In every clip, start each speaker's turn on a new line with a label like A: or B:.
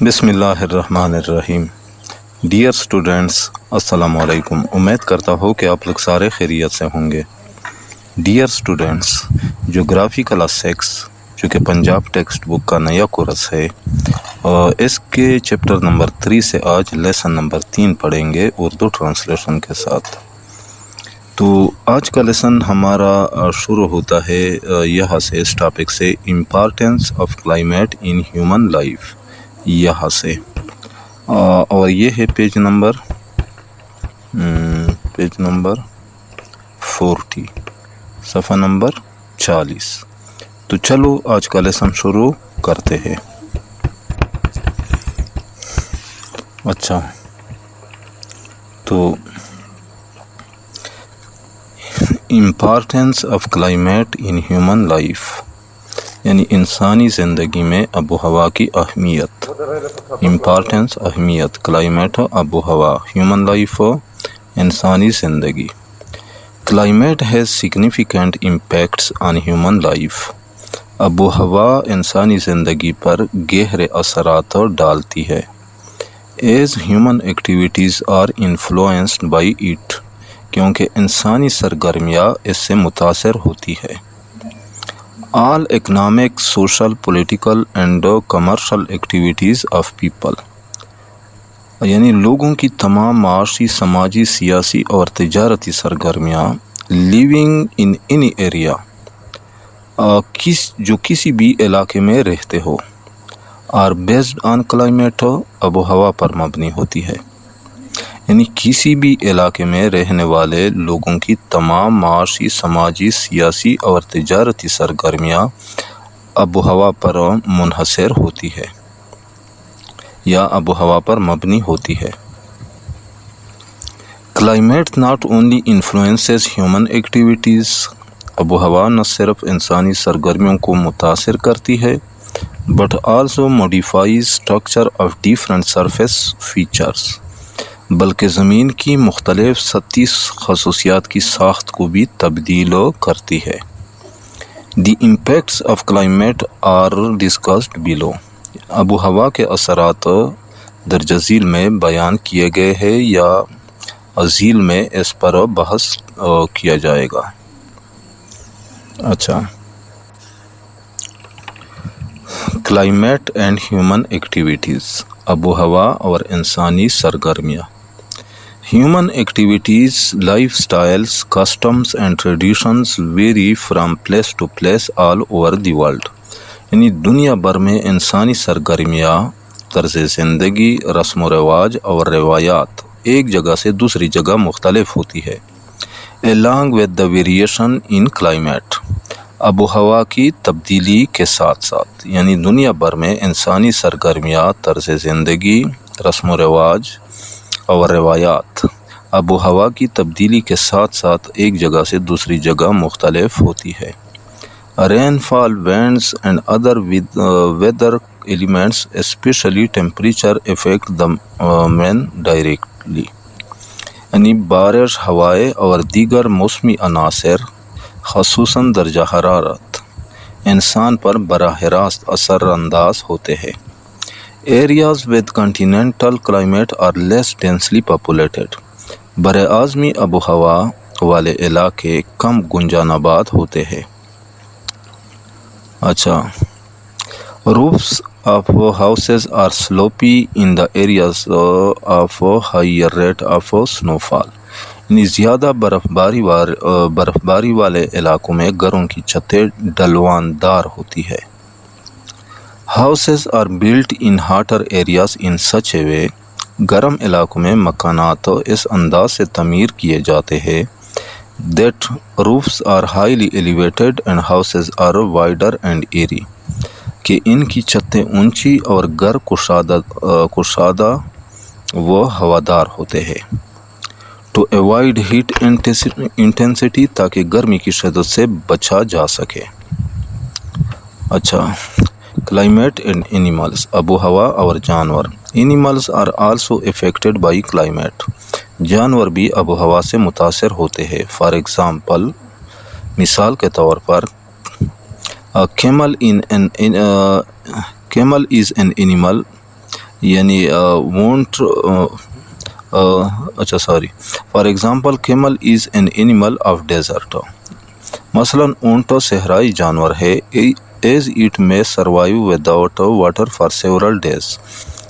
A: بسم اللہ الرحمن الرحیم۔ ڈیئر اسٹوڈنٹس، السلام علیکم۔ امید کرتا ہوں کہ آپ لوگ سارے خیریت سے ہوں گے۔ ڈیئر اسٹوڈنٹس، جغرافی کلاس 6 جو کہ پنجاب ٹیکسٹ بک کا نیا کورس ہے، اس کے چیپٹر نمبر 3 سے آج لیسن نمبر 3 پڑھیں گے اردو ٹرانسلیشن کے ساتھ۔ تو آج کا لیسن ہمارا شروع ہوتا ہے یہاں سے، اس ٹاپک سے، importance of climate in human life, یہاں سے، اور یہ ہے پیج نمبر 40، صفحہ نمبر 40۔ تو چلو آج کا لیسن شروع کرتے ہیں۔ اچھا، تو importance of climate in human life, یعنی انسانی زندگی میں آب و ہوا کی اہمیت۔ امپارٹینس، اہمیت، کلائمیٹ آب و ہوا، ہیومن لائف انسانی زندگی۔ Climate has significant impacts on human life. آب و ہوا انسانی زندگی پر گہرے اثرات ڈالتی ہے۔ As human activities are influenced by it, کیونکہ انسانی سرگرمیاں اس سے متاثر ہوتی ہے۔ All economic, social, political and commercial activities of people, یعنی لوگوں کی تمام معاشی، سماجی، سیاسی اور تجارتی سرگرمیاں، لیونگ ان اینی ایریا، جو کسی بھی علاقے میں رہتے ہو، آر بیسڈ آن کلائمیٹ، آب و ہوا پر مبنی ہوتی ہے۔ یعنی کسی بھی علاقے میں رہنے والے لوگوں کی تمام معاشی، سماجی، سیاسی اور تجارتی سرگرمیاں آب و ہوا پر منحصر ہوتی ہے یا آب و ہوا پر مبنی ہوتی ہے۔ Climate not only influences human activities, آب و ہوا نہ صرف انسانی سرگرمیوں کو متاثر کرتی ہے، but also modifies structure of different surface features, بلکہ زمین کی مختلف سطحی خصوصیات کی ساخت کو بھی تبدیل کرتی ہے۔ The impacts of climate are discussed below, آب و ہوا کے اثرات درج ذیل میں بیان کیے گئے ہیں یا ذیل میں اس پر بحث کیا جائے گا۔ اچھا، کلائمیٹ اینڈ ہیومن ایکٹیویٹیز، آب و ہوا اور انسانی سرگرمیاں۔ Human activities, lifestyles, customs and traditions vary from place to place all over the world, یعنی دنیا بھر میں انسانی سرگرمیاں، طرز زندگی، رسم و رواج اور روایات ایک جگہ سے دوسری جگہ مختلف ہوتی ہے۔ along with the variation in climate، آب و ہوا کی تبدیلی کے ساتھ ساتھ، یعنی دنیا بھر میں انسانی سرگرمیاں، طرز زندگی، رسم و رواج اور روایات آب و ہوا کی تبدیلی کے ساتھ ساتھ ایک جگہ سے دوسری جگہ مختلف ہوتی ہے۔ رین فال، winds and other weather elements especially temperature affect the men directly، یعنی بارش، ہوائیں اور دیگر موسمی عناصر، خصوصاً درجہ حرارت، انسان پر براہ راست اثر انداز ہوتے ہیں۔ Areas with continental climate are less densely populated، براعظمی آب و ہوا والے علاقے کم گنجان آباد ہوتے ہیں۔ اچھا، roofs of houses are slopy in the areas of higher rate of snowfall، یعنی زیادہ برفباری والے علاقوں میں گھروں کی چھتیں ڈھلوان دار ہوتی ہے۔ Houses are built in hotter areas in such a way، گرم علاقوں میں مکانات اس انداز سے تعمیر کیے جاتے ہیں that roofs are highly elevated and houses are wider and airy، کہ ان کی چھتیں اونچی اور گھر کشادہ و ہوادار ہوتے ہیں۔ to avoid heat intensity، تاکہ گرمی کی شدت سے بچا جا سکے۔ اچھا، کلائمیٹ اینڈ اینیملز، آب و ہوا اور جانور۔ Animals are also affected by climate, جانور بھی آب و ہوا سے متاثر ہوتے ہیں۔ فار ایگزامپل، مثال کے طور پر، camel is an animal یعنی won't اچھا sorry for example camel is an animal of desert. مثلاً اونٹ صحرائی جانور ہے. ایز اٹ میں survive without water for several days,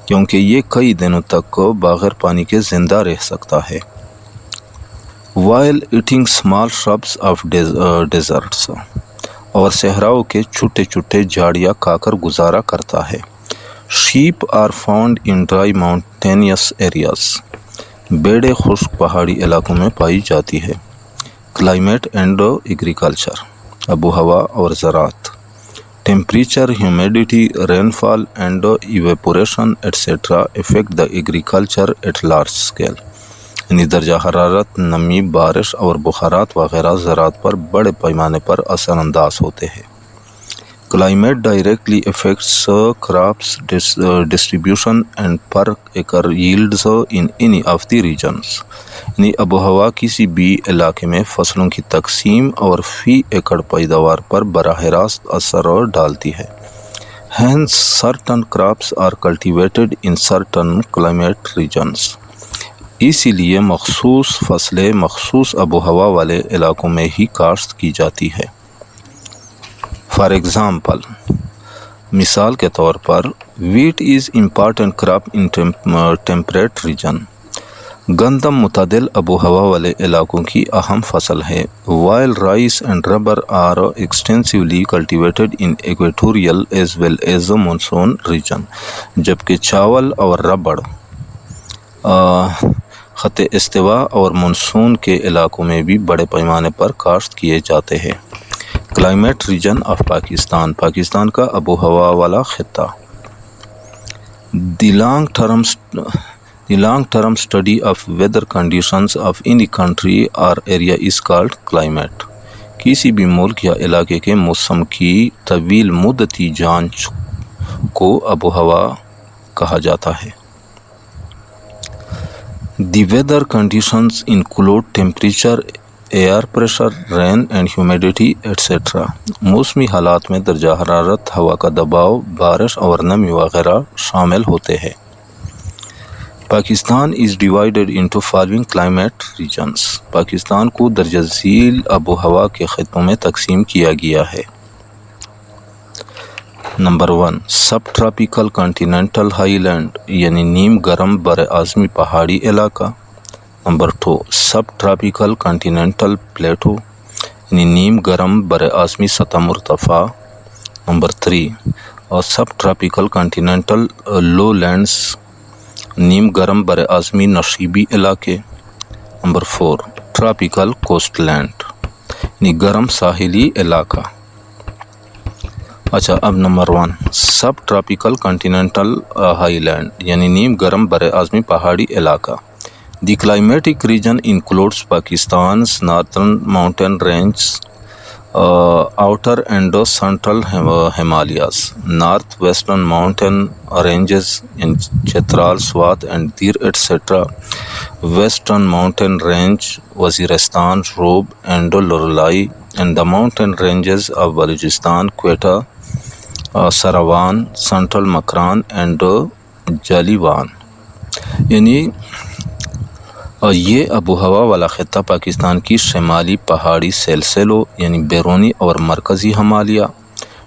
A: کیونکہ یہ کئی دنوں تک بغیر پانی کے زندہ رہ سکتا ہے. While eating small shrubs of desserts, اور صحراؤں کے چھوٹے چھوٹے جھاڑیاں کھا کر گزارا کرتا ہے. Sheep are found in dry mountainous areas, بھیڑیں خشک پہاڑی علاقوں میں پائی جاتی ہے. کلائمیٹ اینڈ ایگریکلچر، آب و ہوا اور زراعت. Temperature, humidity, rainfall and evaporation etcetera affect the agriculture at large scale. یعنی درجہ حرارت، نمی، بارش اور بخارات وغیرہ زراعت پر بڑے پیمانے پر اثر انداز ہوتے ہیں. Climate directly affects crops distribution and per acre yields in any of the regions. یعنی آب و ہوا کسی بھی علاقے میں فصلوں کی تقسیم اور فی ایکڑ پیداوار پر براہ راست اثر ڈالتی ہے. Hence certain crops are cultivated in certain climate regions. اسی لیے مخصوص فصلیں مخصوص آب و ہوا والے علاقوں میں ہی کاشت کی جاتی ہے. فار ایگزامپل، مثال کے طور پر، wheat is important crop in temperate region. گندم معتدل آب و ہوا والے علاقوں کی اہم فصل ہے. While rice and rubber are extensively cultivated in equatorial as well as monsoon region. جبکہ چاول اور ربڑ خط استوا اور مونسون کے علاقوں میں بھی بڑے پیمانے پر کاشت کیے جاتے ہیں. Climate region of Pakistan, Pakistan کا آب و ہوا والا خطہ. The long term study of whether conditions of any country اور ایریا از کالڈ کلائمیٹ. کسی بھی ملک یا علاقے کے موسم کی طویل مدتی جانچ کو آب و ہوا کہا جاتا ہے. The weather conditions include temperature, air pressure, rain and humidity etcetera. موسمی حالات میں درجہ حرارت، ہوا کا دباؤ، بارش اور نمی وغیرہ شامل ہوتے ہیں. Pakistan is divided into following climate regions. Pakistan کو درجہ ذیل آب و ہوا کے خطوں میں تقسیم کیا گیا ہے. Number 1، subtropical continental highland, یعنی نیم گرم براعظمی پہاڑی علاقہ. نمبر 2، سب ٹراپیکل کنٹیننٹل پلیٹو، یعنی نیم گرم براعظمی سطح مرتفع. نمبر 3، اور سب ٹراپیکل کنٹیننٹل لو لینڈز، نیم گرم براعظمی نشیبی علاقے. نمبر 4، ٹراپیکل کوسٹ لینڈ، یعنی گرم ساحلی علاقہ. اچھا، اب number 1، subtropical continental highland, یعنی نیم گرم براعظمی پہاڑی علاقہ. دی کلائمیٹک ریجن انکلوڈس پاکستان's northern mountain ranges, outer and central Himalayas, north western mountain ranges in Chitral, Swat and Dir etcetera, western mountain range Waziristan, روب and Loralai, and the mountain ranges of Balochistan, Quetta, Sarawan, central Makran and Jhalawan. یعنی یہ آب و ہوا والا خطہ پاکستان کی شمالی پہاڑی سلسلوں یعنی بیرونی اور مرکزی ہمالیہ،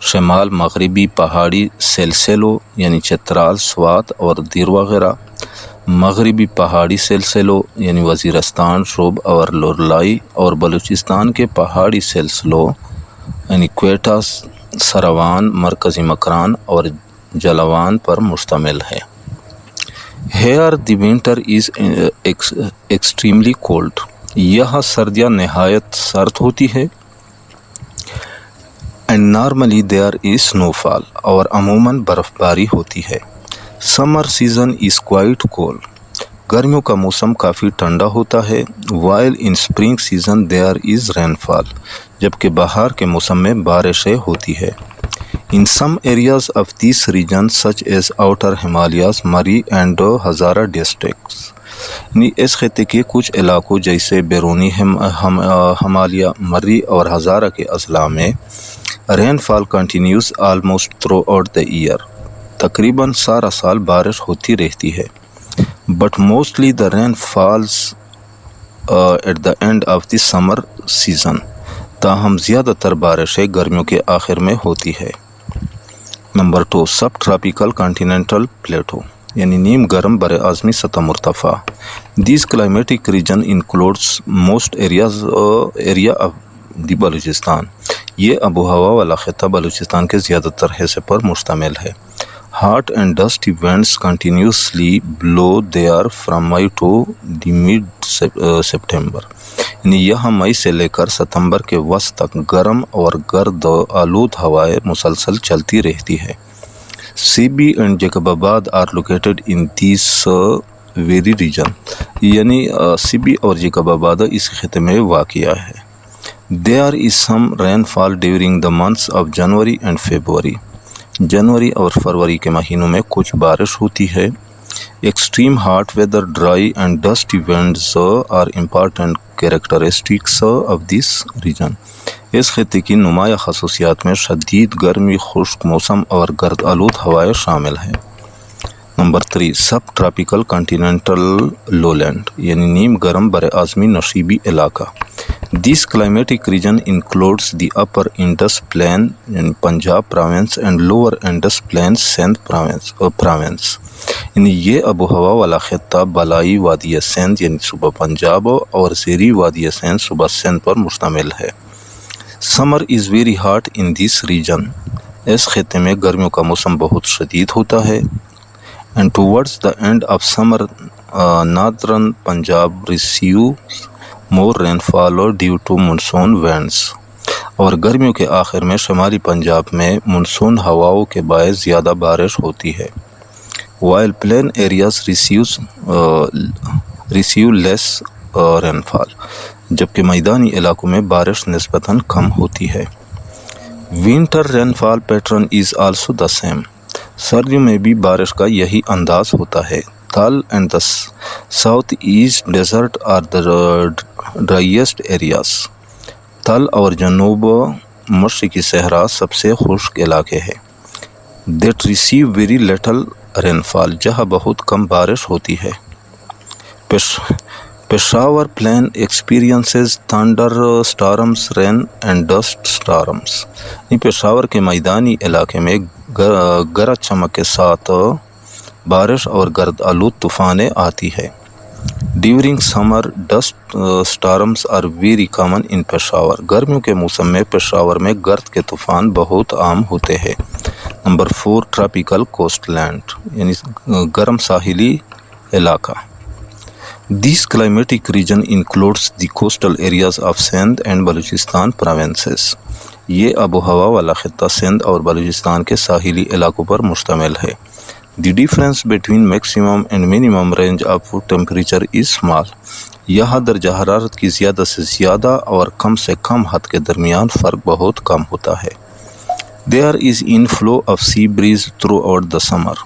A: شمال مغربی پہاڑی سلسلوں یعنی چترال، سوات اور دیر وغیرہ، مغربی پہاڑی سلسلوں یعنی وزیرستان، شوب اور لوریلائی، اور بلوچستان کے پہاڑی سلسلوں یعنی کوئٹہ، سراوان، مرکزی مکران اور جلاوان پر مشتمل ہے. Here the winter is extremely cold. یہاں سردیاں نہایت سرد ہوتی ہے. And normally there is snowfall. اور عموماً برف باری ہوتی ہے. Summer season is quite cold. گرمیوں کا موسم کافی ٹھنڈا ہوتا ہے. While in spring season there is rainfall. جبکہ بہار کے موسم میں بارشیں ہوتی ہے. In some areas of this region such as outer Himalayas, Murray and Hazara districts. یعنی اس خطے کے کچھ علاقوں جیسے بیرونی ہمالیہ، مری اور ہزارہ کے اضلاع میں rainfall continues almost throughout the year. تقریباً سارا سال بارش ہوتی رہتی ہے. But mostly the rain falls at the end of the summer season. تاہم زیادہ تر بارشیں گرمیوں کے آخر میں ہوتی ہے. نمبر 2 سب ٹراپیکل کانٹیننٹل پلیٹو یعنی نیم گرم بر اعظمی سطح مرتفع. These climatic region includes most area of the Balochistan. یہ آب و ہوا والا خطہ بلوچستان کے زیادہ تر حصے پر مشتمل ہے. Hot and dusty winds continuously blow there from May to the mid-September. یعنی یہاں مئی سے لے کر ستمبر کے وسط تک گرم اور گرد آلود ہوائیں مسلسل چلتی رہتی ہے. Sibi and Jacobabad are located in these very region. یعنی سیبی اور جیکب آباد اس خطے میں واقع ہے. There is some rainfall during the months of January and February. جنوری اور فروری کے مہینوں میں کچھ بارش ہوتی ہے. Extreme hot weather, dry and dusty winds are important characteristics of this region. اس خطے کی نمایاں خصوصیات میں شدید گرمی, خشک موسم اور گرد آلود ہوائیں شامل ہیں. نمبر 3 سب ٹراپیکل کانٹیننٹل لولینڈ یعنی نیم گرم بر اعظمی نشیبی علاقہ. This climatic region includes the upper Indus Plain in Punjab province and lower Indus Plain Sindh province. یعنی یہ آب و ہوا والا خطہ بالائی وادی سندھ یعنی صوبہ پنجاب اور زیری وادی سندھ صوبہ سندھ پر مشتمل ہے. Summer is very hot in this region. اس خطے میں گرمیوں کا موسم بہت شدید ہوتا ہے. And towards the end of summer, northern Punjab receives more rainfall due to monsoon winds. اور گرمیوں کے آخر میں شمالی پنجاب میں مونسون ہواؤں کے باعث زیادہ بارش ہوتی ہے. While plain areas receive less rainfall. جبکہ میدانی علاقوں میں بارش نسبتاً کم ہوتی ہے. Winter rainfall pattern is also the same. سردیوں میں بھی بارش کا یہی انداز ہوتا ہے. Thal and the south east desert are the driest areas. Thal اور جنوب مشرقی صحرا سب سے خشک علاقے ہیں. That receive very little rainfall. جہاں بہت کم بارش ہوتی ہے. Peshawar plain experiences thunderstorms, rain and dust storms. Peshawar کے میدانی علاقے میں گرج چمک کے ساتھ بارش اور گرد آلود طوفانیں آتی ہے. During summer dust storms are very common in Peshawar. گرمیوں کے موسم میں پشاور میں گرد کے طوفان بہت عام ہوتے ہیں. نمبر 4 ٹراپیکل کوسٹ لینڈ یعنی گرم ساحلی علاقہ. This climatic region includes the coastal areas of Sindh and Balochistan provinces. یہ آب و ہوا والا خطہ سندھ اور بلوچستان کے ساحلی علاقوں پر مشتمل ہے. The difference between maximum and minimum range of temperature is small. یہاں درجہ حرارت کی زیادہ سے زیادہ اور کم سے کم حد کے درمیان فرق بہت کم ہوتا ہے. There is inflow of sea breeze throughout the summer.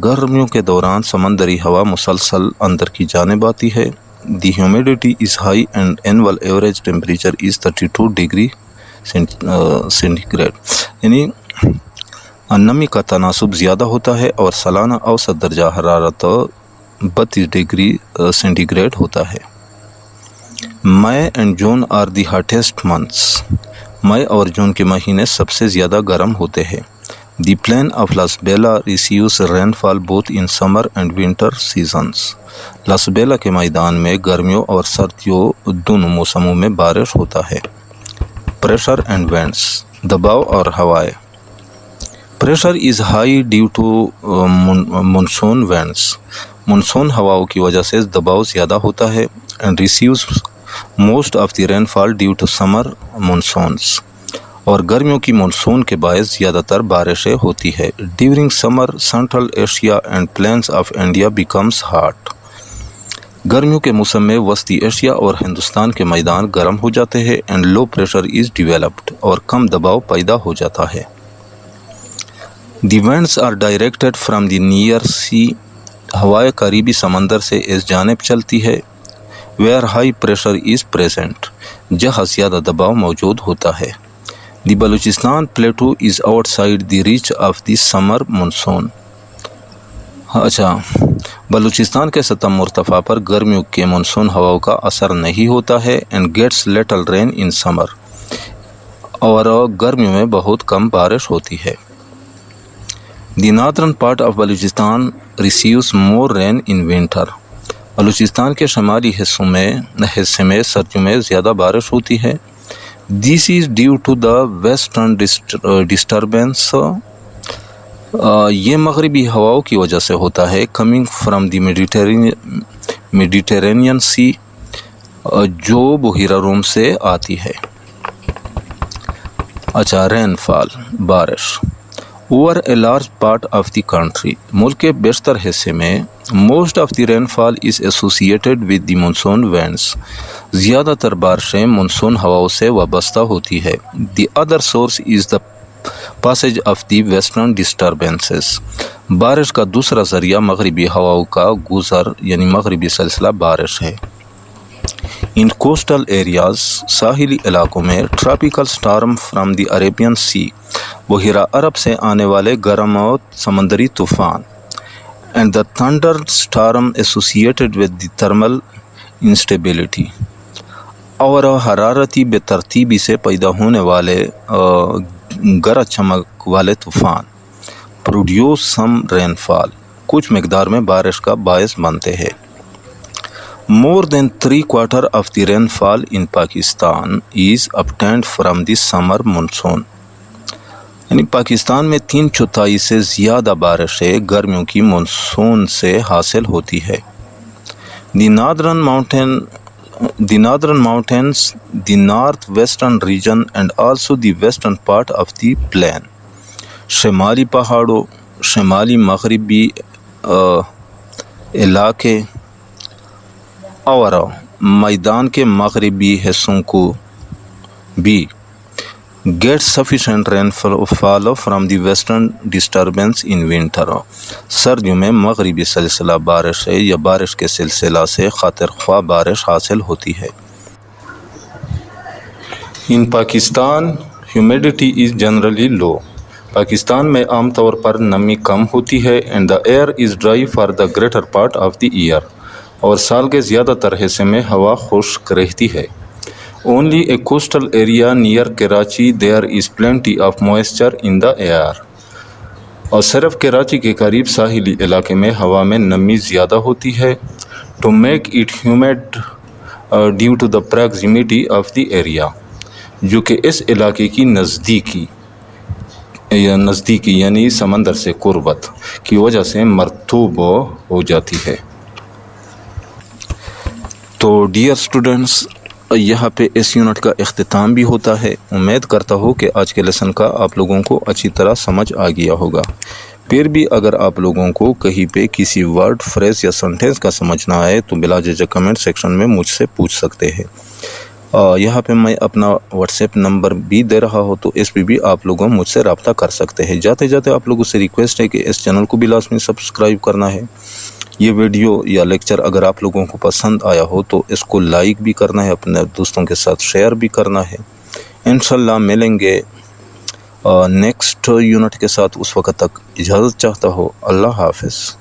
A: گرمیوں کے دوران سمندری ہوا مسلسل اندر کی جانب آتی ہے. The humidity is high and annual average temperature is 32 degree centigrade. یعنی نمی کا تناسب زیادہ ہوتا ہے اور سالانہ اوسط درجہ حرارت 32 ڈگری سینٹی گریڈ ہوتا ہے. May and June are the hottest months. مئی اور جون کے مہینے سب سے زیادہ گرم ہوتے ہیں. The plain of Las Bela receives rainfall both in summer and winter seasons. Las Bela کے میدان میں گرمیوں اور سردیوں دونوں موسموں میں بارش ہوتا ہے. Pressure and winds. دباؤ اور ہوائیں. Pressure is high due to monsoon winds. Monsoon ہواؤں کی وجہ سے دباؤ زیادہ ہوتا ہے. And receives most of the rainfall due to summer monsoons. اور گرمیوں کی مونسون کے باعث زیادہ تر بارشیں ہوتی ہے. During summer central Asia and plains of India becomes hot. گرمیوں کے موسم میں وسطی ایشیا اور ہندوستان کے میدان گرم ہو جاتے ہیں. And low pressure is developed. اور کم دباؤ پیدا ہو جاتا ہے. The winds are directed from the near sea. ہوائیں قریبی سمندر سے اس جانب چلتی ہے. Where high pressure is present. جہاں زیادہ دباؤ موجود ہوتا ہے. The Balochistan Plateau is outside the reach of the summer monsoon. اچھا، بلوچستان کے سطح مرتفع پر گرمیوں کے مانسون ہواؤں کا اثر نہیں ہوتا ہے and gets little rain in summer. اور گرمیوں میں بہت کم بارش ہوتی ہے. The northern part of Balochistan receives more rain in winter. Balochistan کے شمالی حصے میں سردیوں میں زیادہ بارش ہوتی ہے. This is due to the western disturbance. یہ مغربی ہواؤں کی وجہ سے ہوتا ہے coming from the Mediterranean Sea, جو بحیرہ روم سے آتی ہے. اچھا، رین فال، بارش. Over a large part of the country, ملک کے بیشتر حصے میں most of the rainfall is associated with the monsoon winds. زیادہ تر بارشیں مانسون ہواؤں سے وابستہ ہوتی ہے. The other source is the passage of the western disturbances. بارش کا دوسرا ذریعہ مغربی ہواؤں کا گزر یعنی مغربی سلسلہ بارش ہے. In coastal areas, ساحلی علاقوں میں tropical storm from the Arabian Sea, بحیرہ عرب سے آنے والے گرم اور سمندری طوفان, and the thunder storm associated with the thermal instability, اور حرارتی بے ترتیبی سے پیدا ہونے والے گرج چمک والے طوفان, produce some rainfall, کچھ مقدار میں بارش کا باعث بنتے ہیں. More than 3/4 of the rainfall in Pakistan is obtained from the summer monsoon. یعنی پاکستان میں 3/4 سے زیادہ بارشیں گرمیوں کی مانسون سے حاصل ہوتی ہے. The northern mountains, the northwestern region and also the western part of the plain. شمالی پہاڑوں، شمالی مغربی علاقے اور میدان کے مغربی حصوں کو بھی get sufficient rainfall from the western disturbance in winter. سردیوں میں مغربی سلسلہ بارش ہے یا بارش کے سلسلہ سے خاطر خواہ بارش حاصل ہوتی ہے. In Pakistan, humidity is generally low. Pakistan میں عام طور پر نمی کم ہوتی ہے and the air is dry for the greater part of the year. اور سال کے زیادہ تر حصے میں ہوا خشک رہتی ہے. Only a coastal area near Karachi there is plenty of moisture in the air. اور صرف کراچی کے قریب ساحلی علاقے میں ہوا میں نمی زیادہ ہوتی ہے. To make it humid due to the proximity of the area, جو کہ اس علاقے کی نزدیکی یعنی سمندر سے قربت کی وجہ سے مرطوب ہو جاتی ہے. تو ڈیئر اسٹوڈنٹس، یہاں پہ اس یونٹ کا اختتام بھی ہوتا ہے. امید کرتا ہوں کہ آج کے لیسن کا آپ لوگوں کو اچھی طرح سمجھ آ گیا ہوگا. پھر بھی اگر آپ لوگوں کو کہیں پہ کسی ورڈ، فریز یا سنٹینس کا سمجھنا آئے تو بلا جھجک کمنٹ سیکشن میں مجھ سے پوچھ سکتے ہیں. یہاں پہ میں اپنا واٹس ایپ نمبر بھی دے رہا ہوں، تو اس پہ بھی آپ لوگوں مجھ سے رابطہ کر سکتے ہیں. جاتے جاتے آپ لوگوں سے ریکویسٹ ہے کہ اس چینل کو بھی لازمی سبسکرائب کرنا ہے. یہ ویڈیو یا لیکچر اگر آپ لوگوں کو پسند آیا ہو تو اس کو لائک بھی کرنا ہے، اپنے دوستوں کے ساتھ شیئر بھی کرنا ہے. انشاءاللہ ملیں گے نیکسٹ یونٹ کے ساتھ. اس وقت تک اجازت چاہتا ہوں. اللہ حافظ.